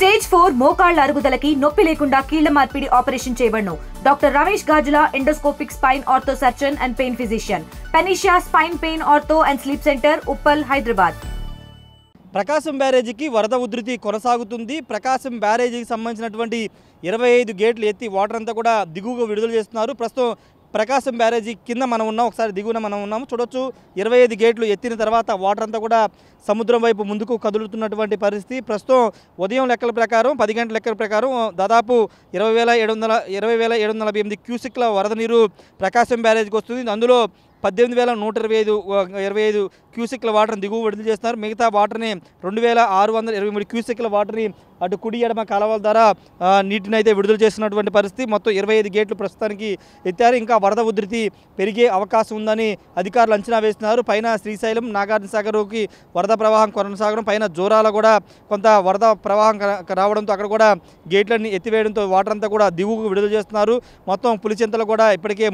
Stage 4 మోకాళ్ల అరుగుదలకి నొప్పి లేకుండా కీళ్ల మార్పిడి ఆపరేషన్ చేయబడును. Doctor Ramesh Gajula, endoscopic spine ortho surgeon and pain physician, Panacea spine pain ortho and sleep centre, Uppal, Hyderabad. Prakasam బ్యారేజీకి వరద ఉధృతి కొనసాగుతుంది. ప్రకాశం బ్యారేజీకి సంబంధించినటువంటి 25 గేట్లు ఎత్తి వాటర్ అంతా కూడా దిగువగా విడుదల చేస్తున్నారు. ప్రస్తుతం ప్రకాశం బ్యారేజీ కింద మనం ఉన్నాం, ఒకసారి దిగువన మనం ఉన్నాము. చూడొచ్చు 25 గేట్లు ఎత్తిన తర్వాత వాటర్ అంతా కూడా సముద్రం వైపు ముందుకు కదులుతున్నటువంటి పరిస్థితి. ప్రస్తుతం ఉదయం లెక్కల ప్రకారం 10 గంటల లెక్కల ప్రకారం దాదాపు 20,748 క్యూసెక్ల వరద నీరు ప్రకాశం బ్యారేజీకి వస్తుంది. అందులో 18,125 క్యూసెక్ల వాటర్ని దిగువ విడుదల చేస్తున్నారు. మిగతా వాటర్ని 2,623 క్యూసెక్ల వాటర్ని అటు కుడి ఎడమ కాలువల ద్వారా నీటిని అయితే విడుదల చేస్తున్నటువంటి పరిస్థితి. మొత్తం 25 గేట్లు ప్రస్తుతానికి ఎత్తారు. ఇంకా వరద ఉధృతి పెరిగే అవకాశం ఉందని అధికారులు అంచనా వేస్తున్నారు. పైన శ్రీశైలం, నాగార్జునసాగర్కి వరద ప్రవాహం కొనసాగడం, పైన జోరాల కూడా కొంత వరద ప్రవాహం రావడంతో అక్కడ కూడా గేట్లన్నీ ఎత్తివేయడంతో వాటర్ అంతా కూడా దిగువకు విడుదల చేస్తున్నారు. మొత్తం పులిచెంతలు కూడా ఇప్పటికే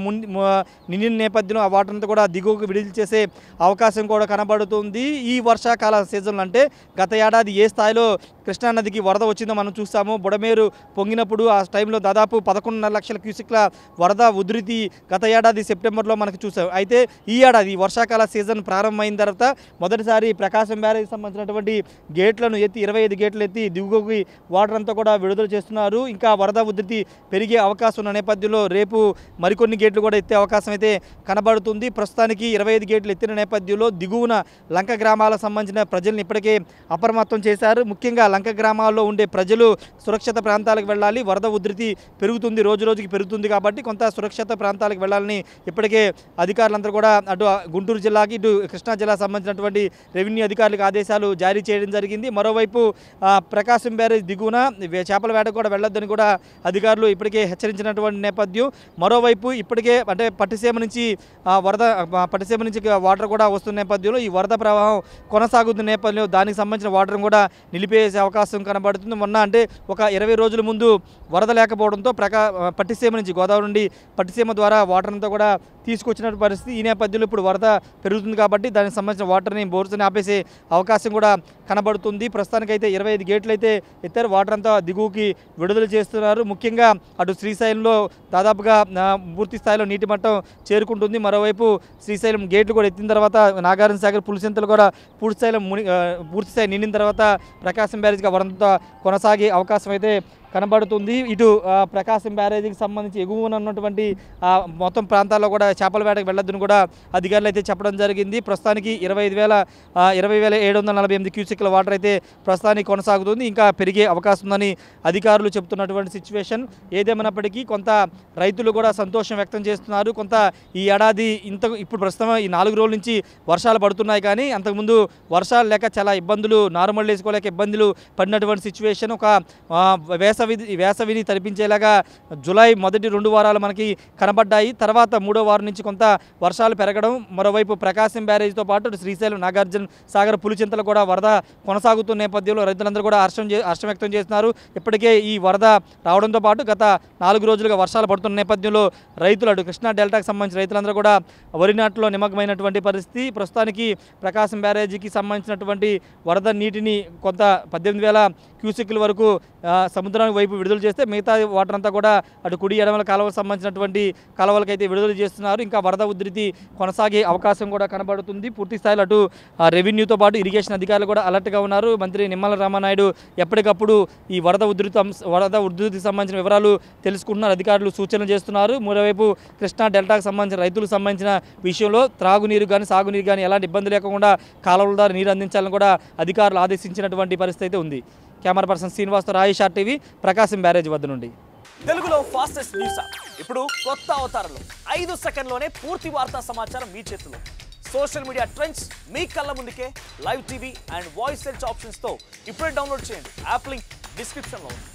నిండిన నేపథ్యంలో ఆ వాటర్ అంతా కూడా దిగువకు విడుదల చేసే అవకాశం కూడా కనబడుతుంది. ఈ వర్షాకాల సీజన్లో అంటే గత ఏడాది ఏ స్థాయిలో కృష్ణానదికి వరద వచ్చిందో మనం చూస్తాము. బుడమేరు పొంగినప్పుడు ఆ టైంలో దాదాపు 11.5 లక్షల క్యూసెక్ల వరద ఉధృతి గత ఏడాది సెప్టెంబర్లో మనకు చూసాం. అయితే ఈ ఏడాది వర్షాకాల సీజన్ ప్రారంభమైన తర్వాత మొదటిసారి ప్రకాశం బ్యారేజ్కి సంబంధించినటువంటి గేట్లను ఎత్తి 25 గేట్లు ఎత్తి దిగువకి వాటర్ అంతా కూడా విడుదల చేస్తున్నారు. ఇంకా వరద ఉధృతి పెరిగే అవకాశం ఉన్న నేపథ్యంలో రేపు మరికొన్ని గేట్లు కూడా ఎత్తే అవకాశం అయితే కనబడుతుంది. ప్రస్తుతానికి 25 గేట్లు ఎత్తిన నేపథ్యంలో దిగువన లంక గ్రామాలకు సంబంధించిన ప్రజల్ని ఇప్పటికే అప్రమత్తం చేశారు. ముఖ్యంగా లంక గ్రామాల్లో ఉండే ప్రజలు సురక్షిత ప్రాంతాలకు వెళ్ళాలి. వరద ఉధృతి పెరుగుతుంది, రోజు రోజుకి పెరుగుతుంది కాబట్టి కొంత సురక్షిత ప్రాంతాలకు వెళ్ళాలని ఇప్పటికే అధికారులందరూ కూడా అటు గుంటూరు జిల్లాకి ఇటు కృష్ణా జిల్లాకు సంబంధించినటువంటి రెవెన్యూ అధికారులకు ఆదేశాలు జారీ చేయడం జరిగింది. మరోవైపు ప్రకాశం బ్యారేజ్ దిగువన చేపల వేటకు కూడా వెళ్ళొద్దని కూడా అధికారులు ఇప్పటికే హెచ్చరించినటువంటి నేపథ్యం. మరోవైపు ఇప్పటికే అంటే పట్టిసీమ నుంచి వాటర్ కూడా వస్తున్న నేపథ్యంలో ఈ వరద ప్రవాహం కొనసాగుతున్న నేపథ్యంలో దానికి సంబంధించిన వాటర్ కూడా నిలిపేసే అవకాశం కనబడుతుంది. మొన్న అంటే ఒక 20 రోజుల ముందు వరద లేకపోవడంతో పట్టిసీమ నుంచి గోదావరి నుండి పట్టిసీమ ద్వారా వాటర్ అంతా కూడా తీసుకొచ్చిన పరిస్థితి. ఈ నేపథ్యంలో ఇప్పుడు వరద పెరుగుతుంది కాబట్టి దానికి సంబంధించిన వాటర్ని బోర్సుని ఆపేసే అవకాశం కూడా కనబడుతుంది. ప్రస్తుతానికైతే 25 గేట్లు అయితే ఎత్తారు. వాటర్ అంతా దిగువకి విడుదల చేస్తున్నారు. ముఖ్యంగా అటు శ్రీశైలంలో దాదాపుగా పూర్తి స్థాయిలో నీటి మట్టం చేరుకుంటుంది. మరోవైపు శ్రీశైలం గేట్లు కూడా ఎత్తిన తర్వాత నాగార్జునసాగర్ పులిచెంతలు కూడా పూర్తి స్థాయి నిండిన తర్వాత ప్రకాశం బ్యారేజ్గా వరద కొనసాగే అవకాశం అయితే కనబడుతుంది. ఇటు ప్రకాశం బ్యారేజీకి సంబంధించి ఎగువన ఉన్నటువంటి మొత్తం ప్రాంతాల్లో కూడా చేపల వేటకు వెళ్ళొద్దని కూడా అధికారులు అయితే చెప్పడం జరిగింది. ప్రస్తుతానికి 20,748 క్యూసెక్ల వాటర్ అయితే ప్రస్తుతానికి కొనసాగుతుంది. ఇంకా పెరిగే అవకాశం ఉందని అధికారులు చెబుతున్నటువంటి సిచ్యువేషన్. ఏదేమైనప్పటికీ కొంత రైతులు కూడా సంతోషం వ్యక్తం చేస్తున్నారు. కొంత ఈ ఏడాది ఇప్పుడు ప్రస్తుతం ఈ 4 రోజుల నుంచి వర్షాలు పడుతున్నాయి, కానీ అంతకుముందు వర్షాలు లేక చాలా ఇబ్బందులు, నార్మల్ వేసుకోలేక ఇబ్బందులు పడినటువంటి సిచ్యువేషన్. ఒక వేసవిని తరిపించేలాగా జూలై మొదటి 2 వారాలు మనకి కనబడ్డాయి. తర్వాత 3వ వారం నుంచి కొంత వర్షాలు పెరగడం, మరోవైపు ప్రకాశం బ్యారేజ్తో పాటు శ్రీశైలం, నాగార్జున సాగర్, పులిచెంతలు కూడా వరద కొనసాగుతున్న నేపథ్యంలో రైతులందరూ కూడా హర్షం వ్యక్తం చేస్తున్నారు. ఇప్పటికే ఈ వరద రావడంతో పాటు గత 4 రోజులుగా వర్షాలు పడుతున్న నేపథ్యంలో రైతులు అటు కృష్ణా డెల్టాకు సంబంధించిన రైతులందరూ కూడా వరి నాటులో నిమగ్నమైనటువంటి పరిస్థితి. ప్రస్తుతానికి ప్రకాశం బ్యారేజీకి సంబంధించినటువంటి వరద నీటిని కొంత 18,000 క్యూసెక్ల వరకు సముద్రానికి వైపు విడుదల చేస్తే మిగతా వాటర్ అంతా కూడా అటు కుడి ఎడమల కాలువలకు సంబంధించినటువంటి కాలువలకైతే విడుదల చేస్తున్నారు. ఇంకా వరద ఉధృతి కొనసాగే అవకాశం కూడా కనబడుతుంది. పూర్తి స్థాయిలో అటు రెవెన్యూతో పాటు ఇరిగేషన్ అధికారులు కూడా అలర్ట్గా ఉన్నారు. మంత్రి నిమ్మల రామానాయుడు ఎప్పటికప్పుడు ఈ వరద ఉధృతికి సంబంధించిన వివరాలు తెలుసుకుంటున్నారు. అధికారులు సూచనలు చేస్తున్నారు. మరోవైపు కృష్ణా డెల్టాకు సంబంధించిన రైతులకు సంబంధించిన విషయంలో త్రాగునీరు కానీ సాగునీరు కానీ ఎలాంటి ఇబ్బంది లేకుండా కాలువల ద్వారా నీరు అందించాలని కూడా అధికారులు ఆదేశించినటువంటి పరిస్థితి అయితే ఉంది. కెమెరా పర్సన్ శ్రీనివాస్తో రాయేష్ RTV, ప్రకాశం బ్యారేజ్ వద్ద నుండి. తెలుగులో ఫాస్టెస్ట్ న్యూస్ ఇప్పుడు కొత్త అవతారంలో 5 సెకండ్లోనే పూర్తి వార్తా సమాచారం మీ చేతిలో. సోషల్ మీడియా ట్రెండ్స్ మీ కళ్ళ ముందుకే live TV and voice search ఆప్షన్స్తో ఇప్పుడే డౌన్లోడ్ చేయండి. యాప్ లింక్ డిస్క్రిప్షన్లో ఉంది.